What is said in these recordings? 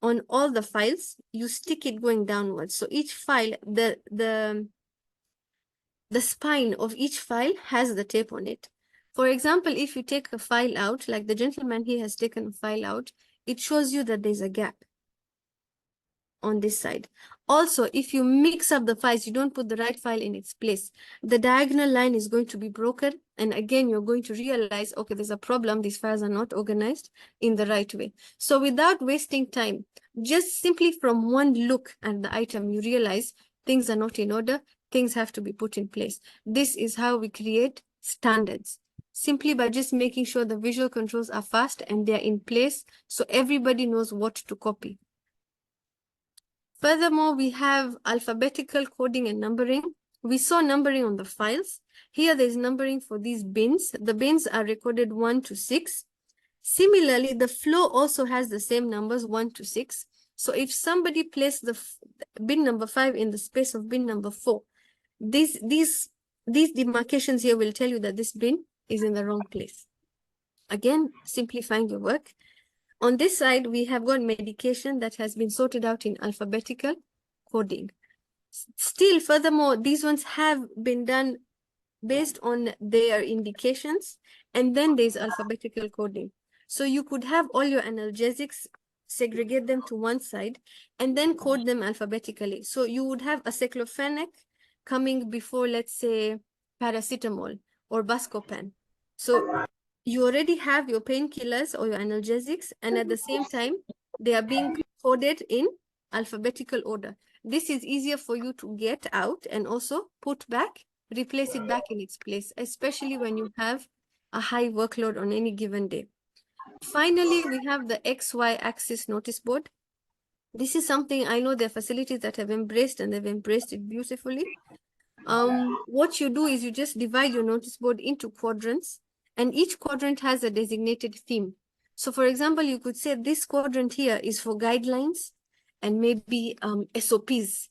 on all the files, you stick it going downwards. So each file, the spine of each file has the tape on it. For example, if you take a file out, like the gentleman here has taken a file out, it shows you that there's a gap on this side. Also, if you mix up the files, you don't put the right file in its place, the diagonal line is going to be broken. And again, you're going to realize, okay, there's a problem. These files are not organized in the right way. So without wasting time, just simply from one look at the item, you realize things are not in order. Things have to be put in place. This is how we create standards. Simply by just making sure the visual controls are fast and they're in place so everybody knows what to copy. Furthermore, we have alphabetical coding and numbering. We saw numbering on the files. Here there's numbering for these bins. The bins are recorded 1 to 6. Similarly, the flow also has the same numbers 1 to 6. So if somebody placed the bin number 5 in the space of bin number 4, these demarcations here will tell you that this bin is in the wrong place. Again, simplifying your work. On this side, we have got medication that has been sorted out in alphabetical coding. Still, furthermore, these ones have been done based on their indications, and then there's alphabetical coding. So you could have all your analgesics, segregate them to one side, and then code them alphabetically. So you would have aceclofenac coming before, let's say, paracetamol or Buscopan. So you already have your painkillers or your analgesics, and at the same time, they are being coded in alphabetical order. This is easier for you to get out and also put back, replace it back in its place, especially when you have a high workload on any given day. Finally, we have the XY axis notice board. This is something I know there are facilities that have embraced, and they've embraced it beautifully. What you do is you just divide your notice board into quadrants, and each quadrant has a designated theme. So for example, you could say this quadrant here is for guidelines and maybe SOPs.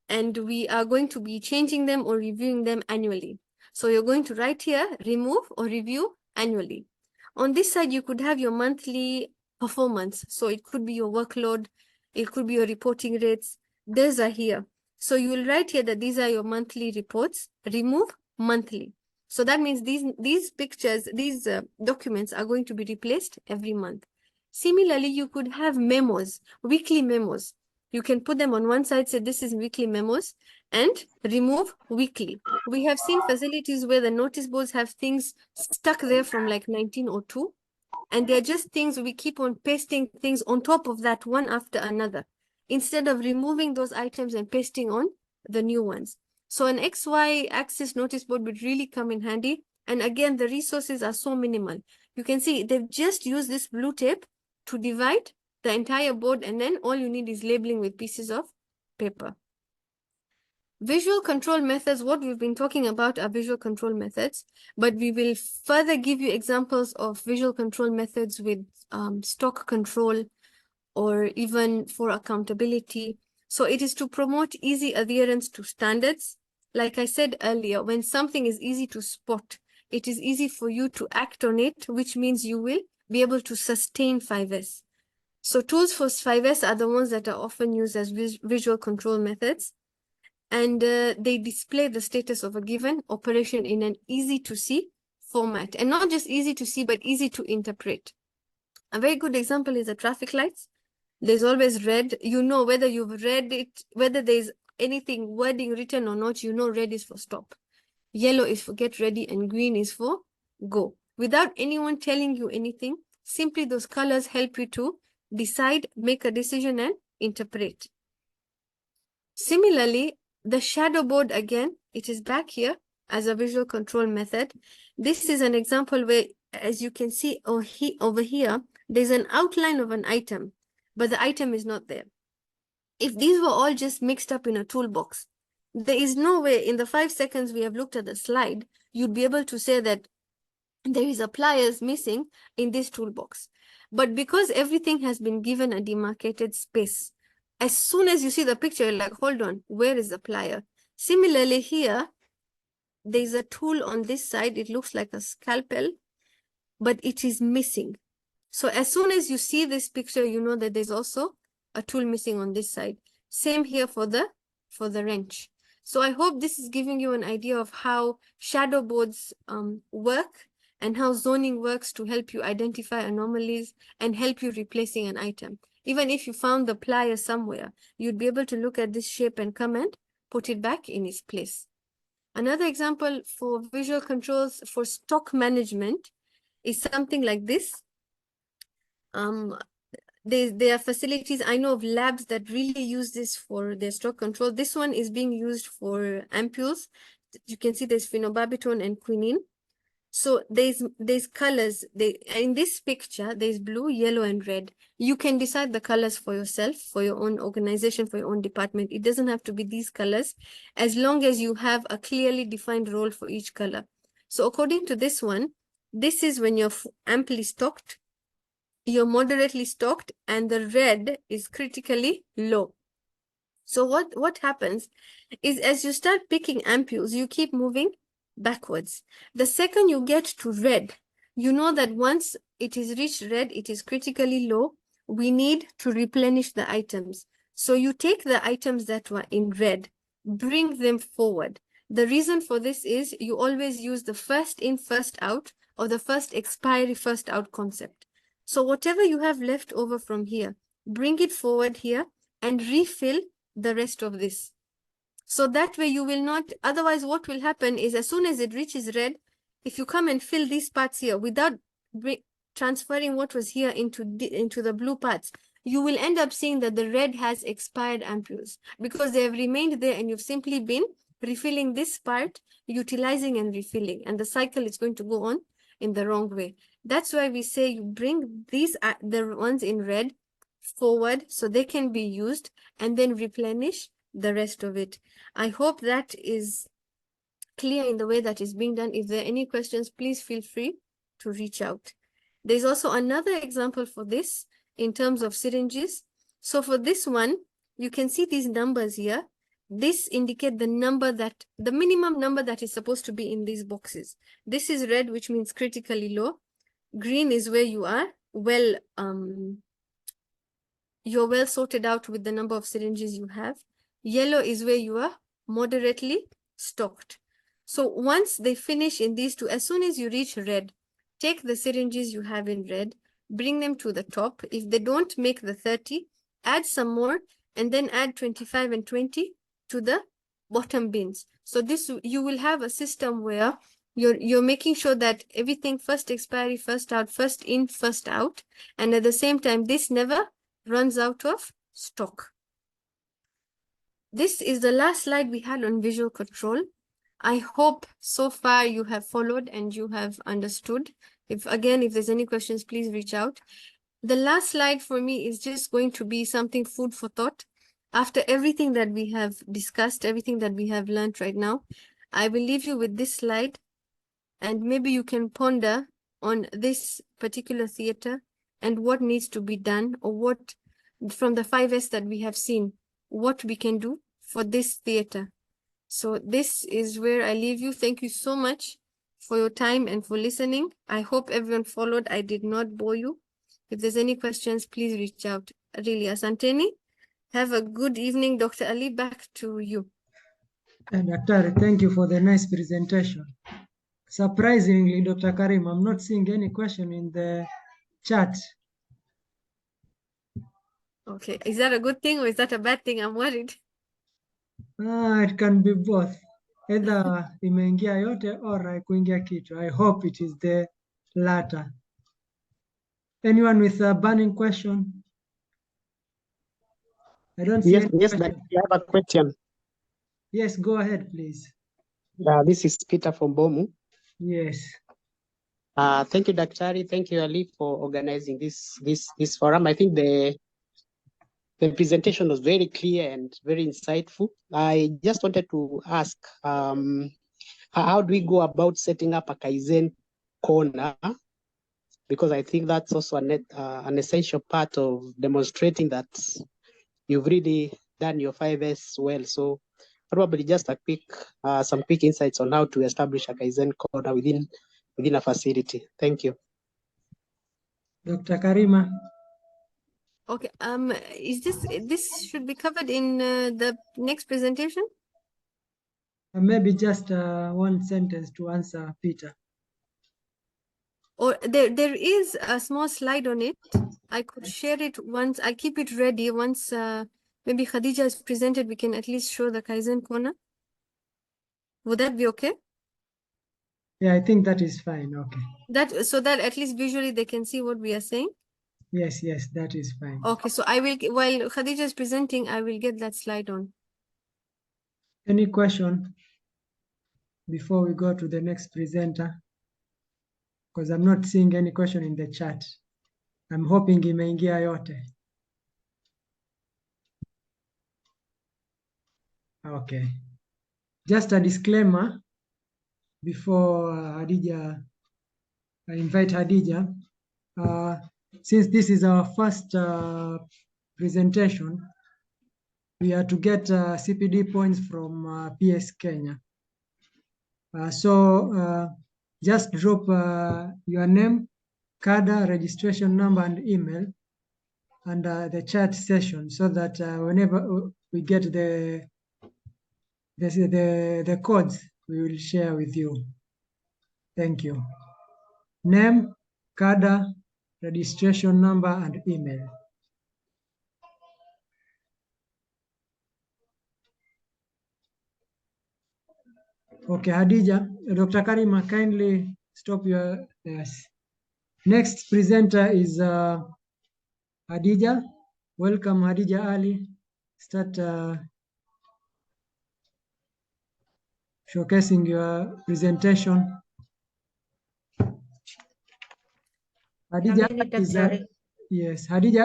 And we are going to be changing them or reviewing them annually. So you're going to write here, remove or review annually. On this side, you could have your monthly performance. So it could be your workload, it could be your reporting rates. Those are here. So you will write here that these are your monthly reports, remove monthly. So that means these pictures, these documents are going to be replaced every month. Similarly, you could have memos, weekly memos. You can put them on one side, say this is weekly memos, and remove weekly. We have seen facilities where the notice boards have things stuck there from like 1902, and they're just things we keep on pasting things on top of that one after another, instead of removing those items and pasting on the new ones. So an XY axis notice board would really come in handy. And again, the resources are so minimal. You can see they've just used this blue tape to divide the entire board, and then all you need is labeling with pieces of paper. Visual control methods, what we've been talking about are visual control methods, but we will further give you examples of visual control methods with stock control or even for accountability. So it is to promote easy adherence to standards. Like I said earlier, when something is easy to spot, it is easy for you to act on it, which means you will be able to sustain 5S. So tools for 5S are the ones that are often used as visual control methods. And they display the status of a given operation in an easy to see format. And not just easy to see, but easy to interpret. A very good example is the traffic lights. There's always red. You know whether you've read it, whether there's anything wording written or not, you know red is for stop. Yellow is for get ready, and green is for go. Without anyone telling you anything, simply those colors help you to decide, make a decision, and interpret. Similarly, the shadow board, again, it is back here as a visual control method. This is an example where, as you can see over here, there's an outline of an item, but the item is not there. If these were all just mixed up in a toolbox, there is no way in the 5 seconds we have looked at the slide, you'd be able to say that there is a pliers missing in this toolbox. But because everything has been given a demarcated space, as soon as you see the picture, you're like, hold on, where is the plier? Similarly here, there's a tool on this side. It looks like a scalpel, but it is missing. So as soon as you see this picture, you know that there's also a tool missing on this side. Same here for the wrench. So I hope this is giving you an idea of how shadow boards work and how zoning works to help you identify anomalies and help you replacing an item. Even if you found the plier somewhere, you'd be able to look at this shape and come and put it back in its place. Another example for visual controls for stock management is something like this. There are facilities, I know of labs that really use this for their stock control. This one is being used for ampules. You can see there's phenobarbital and quinine. So there's colors. In this picture, there's blue, yellow, and red. You can decide the colors for yourself, for your own organization, for your own department. It doesn't have to be these colors, as long as you have a clearly defined role for each color. So according to this one, this is when you're amply stocked, you're moderately stocked, and the red is critically low. So what happens is, as you start picking ampules, you keep moving backwards. The second you get to red, you know that once it is reached red, it is critically low. We need to replenish the items. So you take the items that were in red, bring them forward. The reason for this is you always use the first in, first out, or the first expiry, first out concept. So whatever you have left over from here, bring it forward here and refill the rest of this. So that way you will not, otherwise what will happen is, as soon as it reaches red, if you come and fill these parts here without transferring what was here into the blue parts, you will end up seeing that the red has expired ampules because they have remained there and you've simply been refilling this part, utilizing and refilling, and the cycle is going to go on in the wrong way. That's why we say you bring these, the ones in red, forward so they can be used, and then replenish the rest of it. I hope that is clear in the way that is being done. If there are any questions, please feel free to reach out. There's also another example for this in terms of syringes. So for this one, you can see these numbers here. This indicate the number that, the minimum number that is supposed to be in these boxes. This is red, which means critically low. Green is where you are well, you're well sorted out with the number of syringes you have. Yellow is where you are moderately stocked. So once they finish in these two, as soon as you reach red, take the syringes you have in red, bring them to the top. If they don't make the 30, add some more, and then add 25 and 20 to the bottom bins. So this, you will have a system where you're making sure that everything first expiry, first out, first in, first out. And at the same time, this never runs out of stock. This is the last slide we had on visual control. I hope so far you have followed and you have understood. If there's any questions, please reach out. The last slide for me is just going to be something food for thought. After everything that we have discussed, everything that we have learned right now, I will leave you with this slide, and maybe you can ponder on this particular theater and what needs to be done, or what, from the 5S that we have seen, what we can do for this theater. So this is where I leave you. Thank you so much for your time and for listening. I hope everyone followed. I did not bore you. If there's any questions, please reach out. Really, asanteni. Have a good evening. Dr. Ali, back to you. Dr. Thank you for the nice presentation. Surprisingly, Dr. Karim, I'm not seeing any question in the chat. Okay, is that a good thing or is that a bad thing? I'm worried. It can be both. Either imeingia yote or haikuingia kitu. I hope it is the latter. Anyone with a burning question? I don't see any Yes, question. you have a question. Yes, go ahead, please. This is Peter from Bomu. Yes. Thank you, Daktari. Thank you, Ali, for organizing this forum. I think the presentation was very clear and very insightful. I just wanted to ask, how do we go about setting up a Kaizen corner? Because I think that's also an essential part of demonstrating that you've really done your 5S well. So probably just a quick, some quick insights on how to establish a Kaizen corner within a facility. Thank you. Dr. Karima. Okay. Is this should be covered in the next presentation? Maybe just one sentence to answer Peter. Or there is a small slide on it. I could share it once. I'll keep it ready once maybe Khadija is presented. We can at least show the Kaizen corner. Would that be okay? Yeah, I think that is fine. Okay. So that at least visually they can see what we are saying. Yes, that is fine. Okay, so I will, while Khadija is presenting, I will get that slide on. Any question before we go to the next presenter? Because I'm not seeing any question in the chat. I'm hoping imeingia yote. Okay. Just a disclaimer before Hadija, I invite Hadija. Since this is our first presentation, we are to get CPD points from PS Kenya. Just drop your name, CADA, registration number, and email under the chat session so that whenever we get the codes, we will share with you. Thank you. Name, CADA, registration number, and email. Okay, Hadija, Dr. Karima, kindly stop your, yes. Next presenter is Hadija. Welcome, Hadija Ali. Start showcasing your presentation. Hadija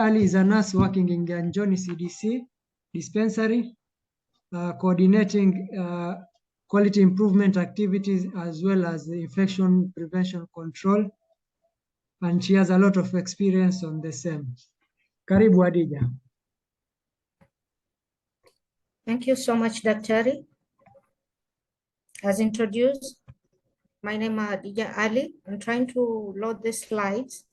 Ali is a nurse working in Ganjoni CDC dispensary, coordinating quality improvement activities as well as the infection prevention control, and she has a lot of experience on the same. Karibu Hadija. Thank you so much, Daktari. As introduced, my name is Hadija Ali. I'm trying to load the slides.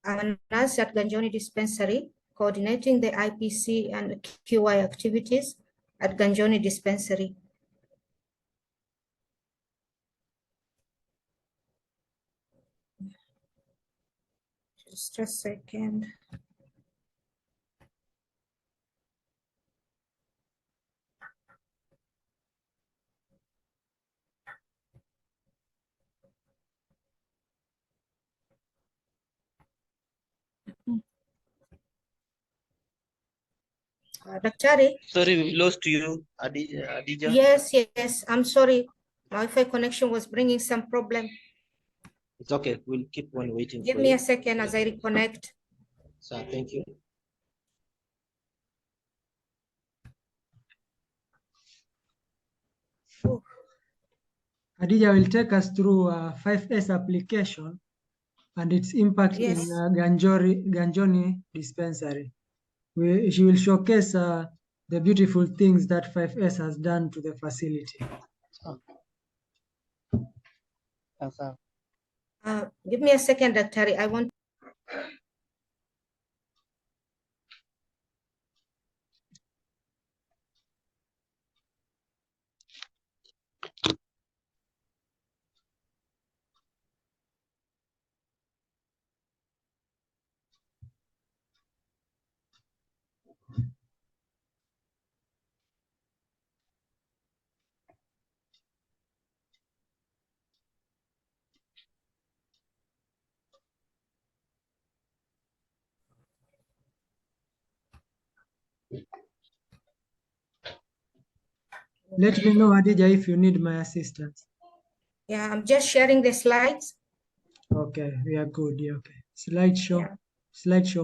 I'm a nurse at Ganjoni Dispensary, coordinating the IPC and QI activities at Ganjoni Dispensary. Just a second. Daktari? Sorry, we lost you, Hadija. Yes, I'm sorry. My Wi-Fi connection was bringing some problem. It's okay, we'll keep on waiting. Give me a second as I reconnect. So, thank you. Hadija will take us through 5S application and its impact in Ganjoni Dispensary. She will showcase the beautiful things that 5S has done to the facility. Give me a second, Daktari. I want. Let me know, Hadija, if you need my assistance. Yeah, I'm just sharing the slides. Okay, we are good. Yeah, okay. Slideshow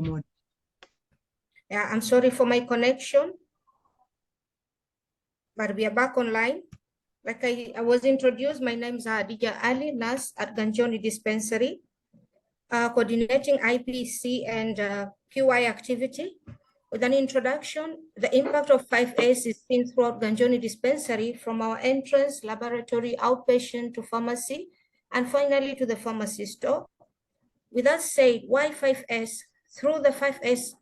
mode. Yeah, I'm sorry for my connection, but we are back online. Like I was introduced, my name is Hadija Ali, nurse at Ganjoni Dispensary, coordinating IPC and QI activity. With an introduction, the impact of 5S is seen throughout Ganjoni Dispensary from our entrance, laboratory, outpatient to pharmacy, and finally to the pharmacy store. With that said, why 5S? through the 5S